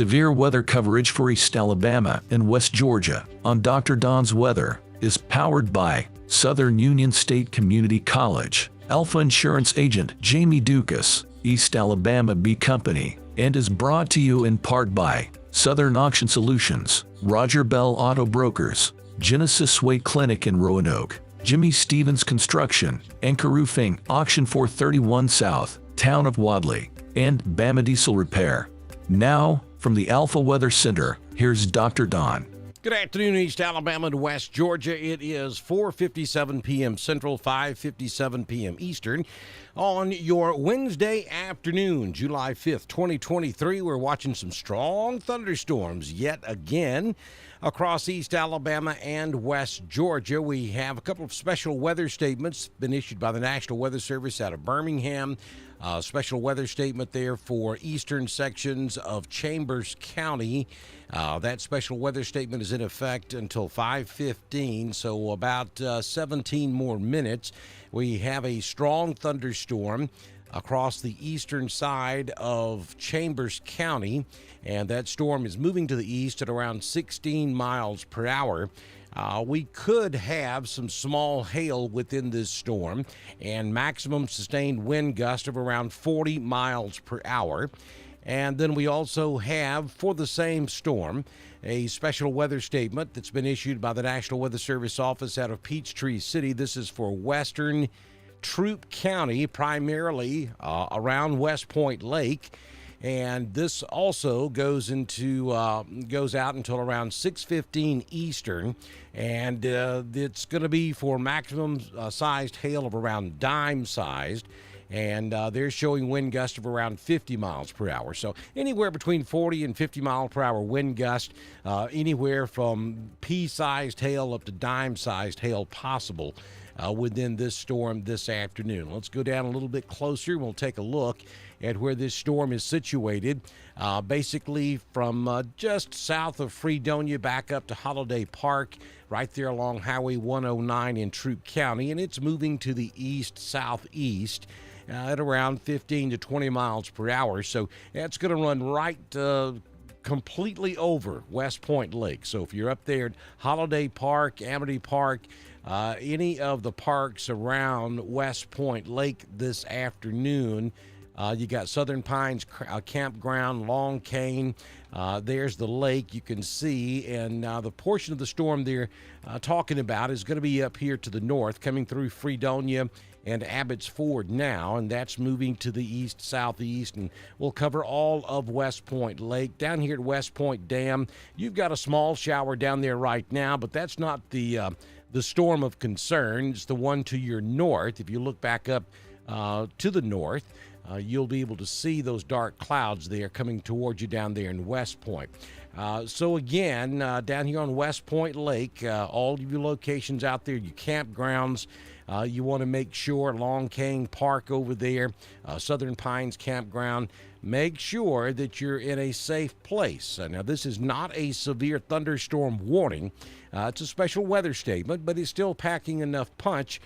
Severe weather coverage for East Alabama and West Georgia on Dr. Don's Weather is powered by Southern Union State Community College, Alpha Insurance Agent Jamie Dukas, East Alabama Bee Company, and is brought to you in part by Southern Auction Solutions, Roger Bell Auto Brokers, Genesis Way Clinic in Roanoke, Jimmy Stevens Construction, Anchor Roofing, Auction 431 South, Town of Wadley, and Bama Diesel Repair. Now, from the Alpha Weather Center, here's Dr. Don. Good afternoon, East Alabama and West Georgia. It is 4:57 p.m. Central, 5:57 p.m. Eastern. On your Wednesday afternoon, July 5th, 2023, we're watching some strong thunderstorms yet again across East Alabama and West Georgia. We have a couple of special weather statements been issued by the National Weather Service out of Birmingham. Special weather statement there for eastern sections of Chambers County. That special weather statement is in effect until 5:15, so about 17 more minutes. We have a strong thunderstorm across the eastern side of Chambers County, and that storm is moving to the east at around 16 miles per hour. We could have some small hail within this storm and maximum sustained wind gust of around 40 miles per hour. And then we also have, for the same storm, a special weather statement that's been issued by the National Weather Service office out of Peachtree City. This is for western Troup County, primarily around West Point Lake. And this also goes out until around 6:15 Eastern, and it's going to be for maximum sized hail of around dime-sized, and they're showing wind gust of around 50 miles per hour. So anywhere between 40 and 50 mile per hour wind gust, anywhere from pea-sized hail up to dime-sized hail possible within this storm this afternoon. Let's go down a little bit closer, and we'll take a look at where this storm is situated, basically from just south of Fredonia back up to Holiday Park, right there along Highway 109 in Troup County, and it's moving to the east-southeast at around 15 to 20 miles per hour. So that's going to run right completely over West Point Lake. So if you're up there at Holiday Park, Amity Park, any of the parks around West Point Lake this afternoon, you got Southern Pines Campground, Long Cane. There's the lake you can see, and the portion of the storm they're talking about is going to be up here to the north, coming through Fredonia and Abbott's Ford now, and that's moving to the east-southeast, and we'll cover all of West Point Lake. Down here at West Point Dam, you've got a small shower down there right now, but that's not the storm of concern. It's the one to your north. If you look back up to the north, you'll be able to see those dark clouds there coming towards you down there in West Point. So again, down here on West Point Lake, all of your locations out there, your campgrounds, you want to make sure Long Cane Park over there, Southern Pines Campground, make sure that you're in a safe place. Now, this is not a severe thunderstorm warning. It's a special weather statement, but it's still packing enough punch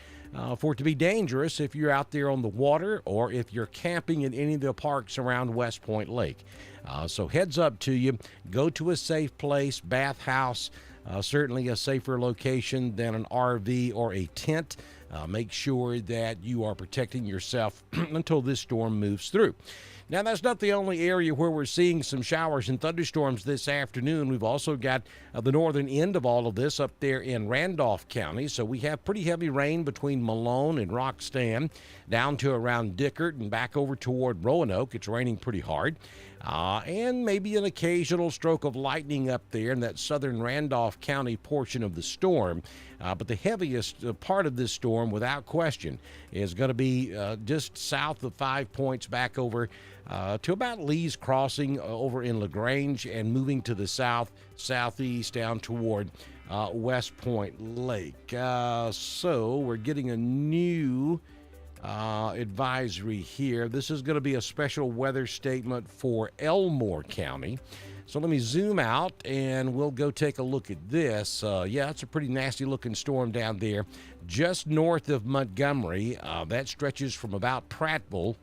for it to be dangerous if you're out there on the water or if you're camping in any of the parks around West Point Lake. So heads up to you. Go to a safe place, bathhouse, certainly a safer location than an RV or a tent. Make sure that you are protecting yourself until this storm moves through. Now, that's not the only area where we're seeing some showers and thunderstorms this afternoon. We've also got the northern end of all of this up there in Randolph County. So we have pretty heavy rain between Malone and Roxton, down to around Dickert and back over toward Roanoke. It's raining pretty hard. And maybe an occasional stroke of lightning up there in that southern Randolph County portion of the storm. But the heaviest part of this storm, without question, is going to be just south of 5 Points back over to about Lee's Crossing over in LaGrange and moving to the southeast down toward West Point Lake. So we're getting a new advisory here. This is going to be a special weather statement for Elmore County. So let me zoom out and we'll go take a look at this. Yeah, it's a pretty nasty looking storm down there just north of Montgomery. That stretches from about Prattville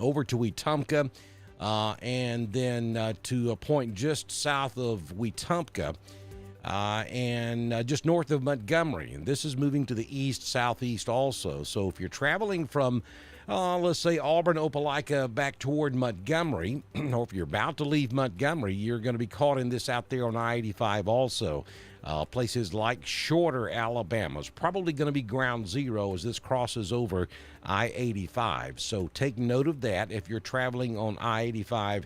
over to Wetumpka, and then to a point just south of Wetumpka, and just north of Montgomery. And this is moving to the east-southeast also. So if you're traveling from, let's say, Auburn, Opelika, back toward Montgomery, or if you're about to leave Montgomery, you're going to be caught in this out there on I-85 also. Places like Shorter, Alabama is probably going to be ground zero as this crosses over I-85. So take note of that if you're traveling on I-85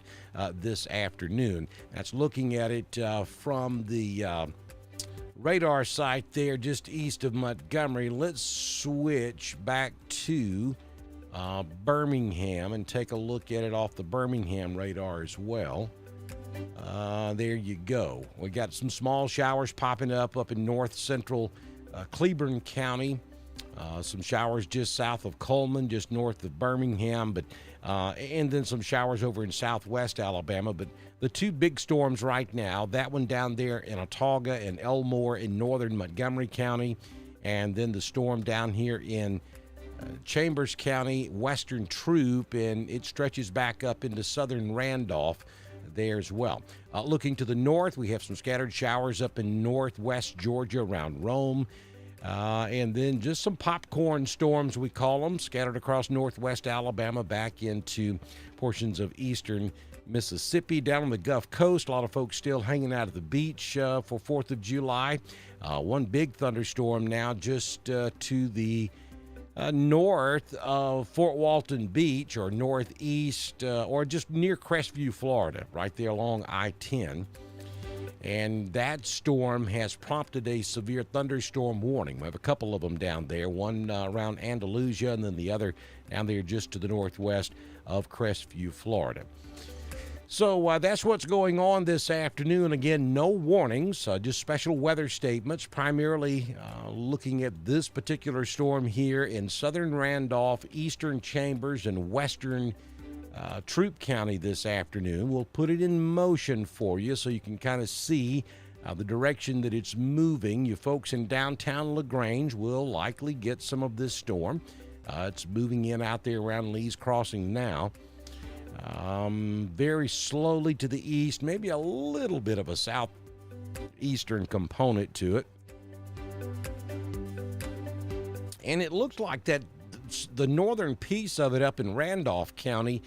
this afternoon. That's looking at it from the radar site there just east of Montgomery. Let's switch back to Birmingham and take a look at it off the Birmingham radar as well. There you go. We got some small showers popping up in north central Cleburne County. Some showers just south of Coleman, just north of Birmingham, and then some showers over in southwest Alabama. But the two big storms right now, that one down there in Autauga and Elmore in northern Montgomery County, and then the storm down here in Chambers County, western Troup, and it stretches back up into southern Randolph there as well. Looking to the north, we have some scattered showers up in northwest Georgia around Rome, and then just some popcorn storms, we call them, scattered across northwest Alabama back into portions of eastern Mississippi. Down on the Gulf Coast, a lot of folks still hanging out at the beach for 4th of July. One big thunderstorm now just to the north of Fort Walton Beach, or northeast, or just near Crestview, Florida, right there along I-10. And that storm has prompted a severe thunderstorm warning. We have a couple of them down there, one around Andalusia, and then the other down there just to the northwest of Crestview, Florida. So that's what's going on this afternoon. Again, no warnings, just special weather statements, primarily looking at this particular storm here in southern Randolph, eastern Chambers, and western Troup County this afternoon. We'll put it in motion for you so you can kind of see the direction that it's moving. You folks in downtown LaGrange will likely get some of this storm. It's moving in out there around Lee's Crossing now. Very slowly to the east, maybe a little bit of a southeastern component to it. And it looks like that the northern piece of it up in Randolph County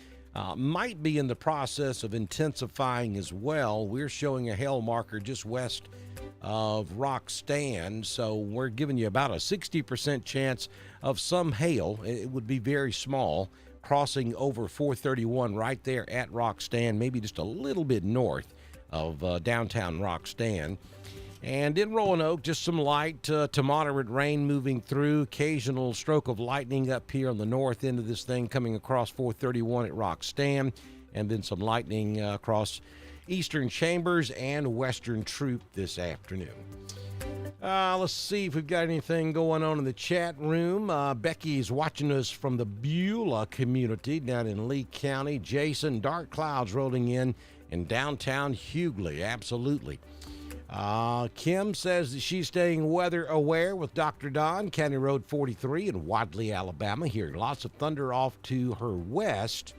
might be in the process of intensifying as well. We're showing a hail marker just west of Rock Stand, so we're giving you about a 60% chance of some hail. It would be very small, crossing over 431 right there at Rock Stand, maybe just a little bit north of downtown Rock Stand. And in Roanoke, just some light to moderate rain moving through. Occasional stroke of lightning up here on the north end of this thing coming across 431 at Rock Stand. And then some lightning across eastern Chambers and western Troup this afternoon. Let's see if we've got anything going on in the chat room. Becky's watching us from the Beulah community down in Lee County. Jason, dark clouds rolling in downtown Hughley. Absolutely. Kim says that she's staying weather aware with Dr. Don, County Road 43 in Wadley, Alabama. Hearing lots of thunder off to her west.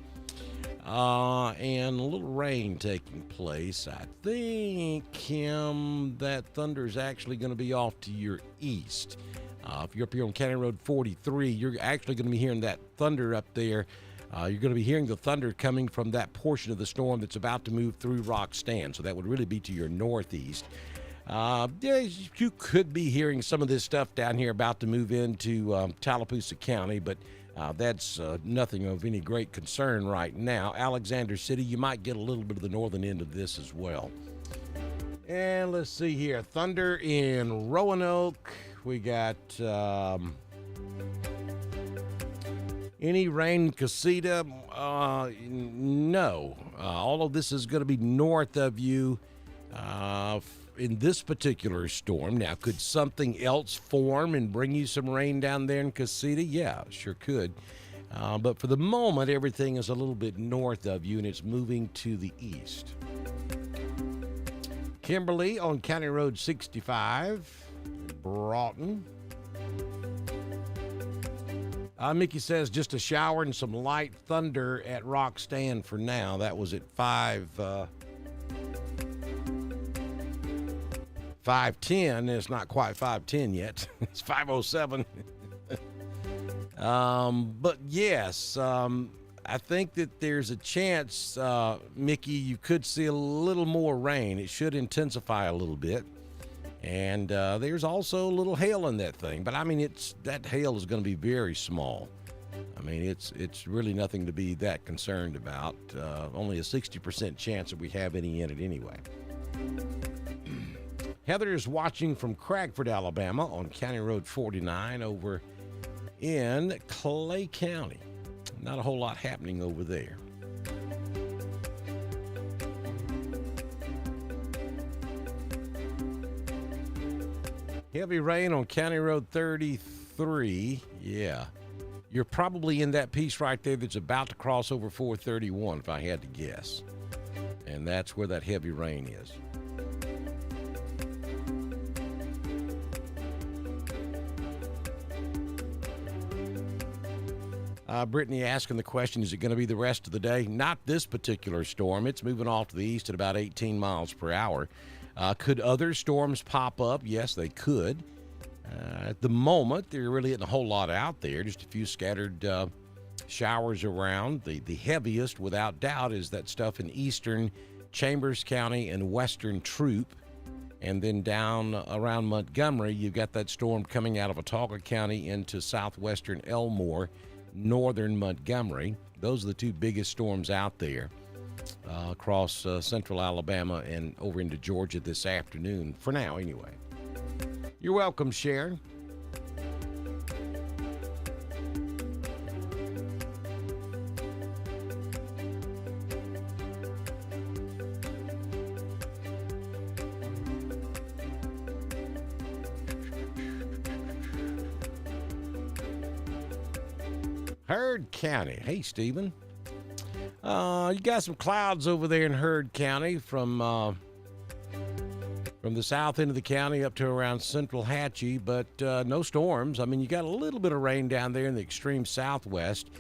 And a little rain taking place. I think, Kim, that thunder is actually going to be off to your east. If you're up here on County Road 43, you're actually going to be hearing that thunder up there. You're going to be hearing the thunder coming from that portion of the storm that's about to move through Rock Stand. So that would really be to your northeast. Yeah, you could be hearing some of this stuff down here about to move into Tallapoosa County, but that's nothing of any great concern right now. Alexander City, you might get a little bit of the northern end of this as well. And let's see here. Thunder in Roanoke. We got any rain in Casita? No. All of this is going to be north of you in this particular storm. Now, could something else form and bring you some rain down there in Casita? Yeah, sure could. But for the moment, everything is a little bit north of you, and it's moving to the east. Kimberly on County Road 65, Broughton. Mickey says just a shower and some light thunder at Rock Stand for now. That was at 5:10. It's not quite 5:10 yet. It's 5:07. But yes, I think that there's a chance, Mickey, you could see a little more rain. It should intensify a little bit. And there's also a little hail in that thing. But, I mean, that hail is going to be very small. I mean, it's really nothing to be that concerned about. Only a 60% chance that we have any in it anyway. Heather is watching from Cragford, Alabama on County Road 49 over in Clay County. Not a whole lot happening over there. Heavy rain on County Road 33. Yeah. You're probably in that piece right there that's about to cross over 431, if I had to guess. And that's where that heavy rain is. Brittany asking the question, is it going to be the rest of the day? Not this particular storm. It's moving off to the east at about 18 miles per hour. Could other storms pop up? Yes, they could. At the moment, there really isn't a whole lot out there, just a few scattered showers around. The heaviest, without doubt, is that stuff in eastern Chambers County and western Troup. And then down around Montgomery, you've got that storm coming out of Watauga County into southwestern Elmore, northern Montgomery. Those are the two biggest storms out there across central Alabama and over into Georgia this afternoon, for now anyway. You're welcome, Sharon. Heard County. Hey, Stephen. You got some clouds over there in Heard County from the south end of the county up to around central Hatchie, but no storms. I mean, you got a little bit of rain down there in the extreme southwest.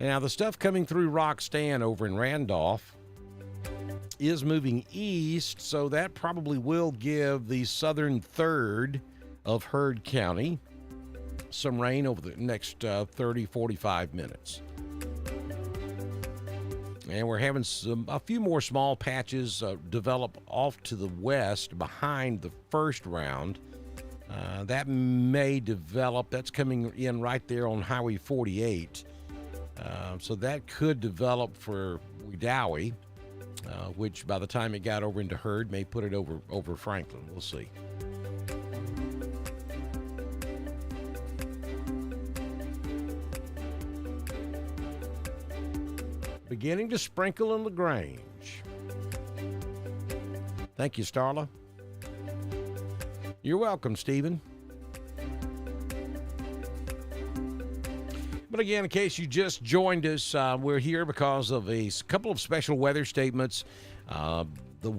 Now, the stuff coming through Rock Stand over in Randolph is moving east, so that probably will give the southern third of Heard County some rain over the next 30, 45 minutes. And we're having a few more small patches develop off to the west behind the first round. That may develop. That's coming in right there on Highway 48. So that could develop for Wedowee, which by the time it got over into Heard may put it over Franklin. We'll see. Beginning to sprinkle in LaGrange. Thank you, Starla. You're welcome, Stephen. But again, in case you just joined us, we're here because of a couple of special weather statements. The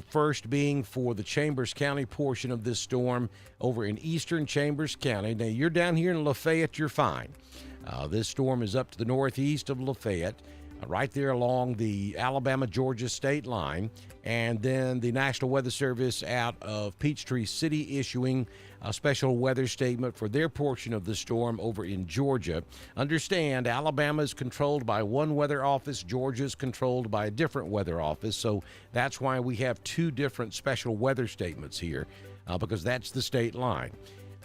first being for the Chambers County portion of this storm over in eastern Chambers County. Now, you're down here in Lafayette, you're fine. This storm is up to the northeast of Lafayette, right there along the Alabama-Georgia state line. And then the National Weather Service out of Peachtree City issuing a special weather statement for their portion of the storm over in Georgia. Understand, Alabama is controlled by one weather office, Georgia is controlled by a different weather office, so that's why we have two different special weather statements here, because that's the state line.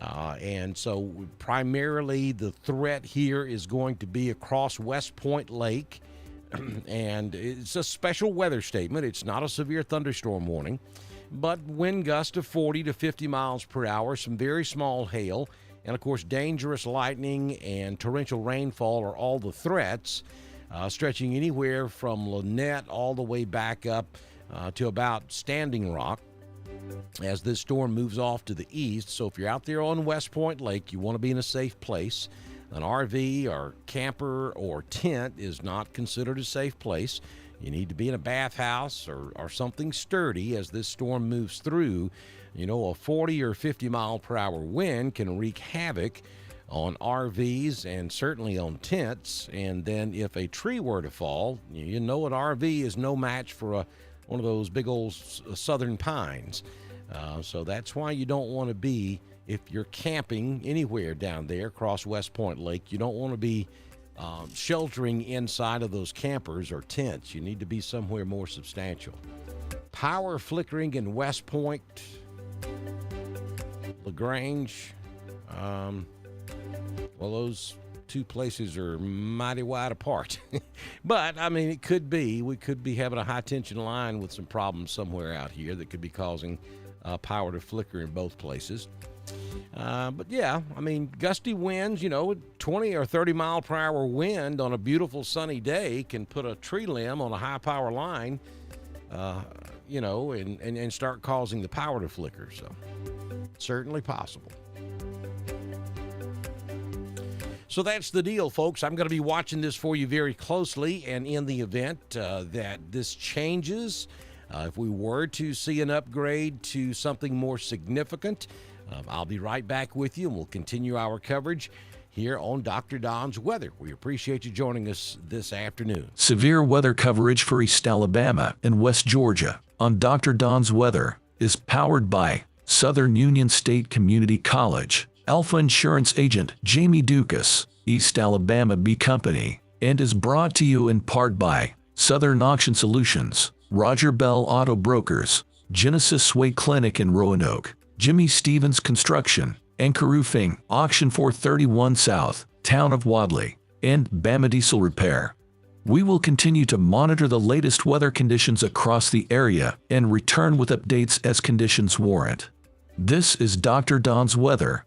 And so primarily the threat here is going to be across West Point Lake, and it's a special weather statement. It's not a severe thunderstorm warning, but wind gusts of 40 to 50 miles per hour, some very small hail, and of course dangerous lightning and torrential rainfall are all the threats, stretching anywhere from Lynette all the way back up to about Standing Rock as this storm moves off to the east. So if you're out there on West Point Lake, you want to be in a safe place. An RV or camper or tent is not considered a safe place. You need to be in a bathhouse or something sturdy as this storm moves through. You know, a 40 or 50 mile per hour wind can wreak havoc on RVs and certainly on tents. And then if a tree were to fall, you know an RV is no match for one of those big old southern pines. So that's why you don't want to be, if you're camping anywhere down there across West Point Lake, you don't want to be sheltering inside of those campers or tents. You need to be somewhere more substantial. Power flickering in West Point, LaGrange. Well, those two places are mighty wide apart. But, I mean, it could be. We could be having a high-tension line with some problems somewhere out here that could be causing power to flicker in both places. But, yeah, I mean, gusty winds, 20 or 30-mile-per-hour wind on a beautiful sunny day can put a tree limb on a high-power line, and start causing the power to flicker. So, certainly possible. So that's the deal, folks. I'm going to be watching this for you very closely, and in the event that this changes, if we were to see an upgrade to something more significant, I'll be right back with you, and we'll continue our coverage here on Dr. Don's Weather. We appreciate you joining us this afternoon. Severe weather coverage for East Alabama and West Georgia on Dr. Don's Weather is powered by Southern Union State Community College, Alpha Insurance Agent Jamie Dukas, East Alabama Bee Company, and is brought to you in part by Southern Auction Solutions, Roger Bell Auto Brokers, Genesis Way Clinic in Roanoke, Jimmy Stevens Construction, Anchor Roofing, Auction 431 South, Town of Wadley, and Bama Diesel Repair. We will continue to monitor the latest weather conditions across the area and return with updates as conditions warrant. This is Dr. Don's Weather,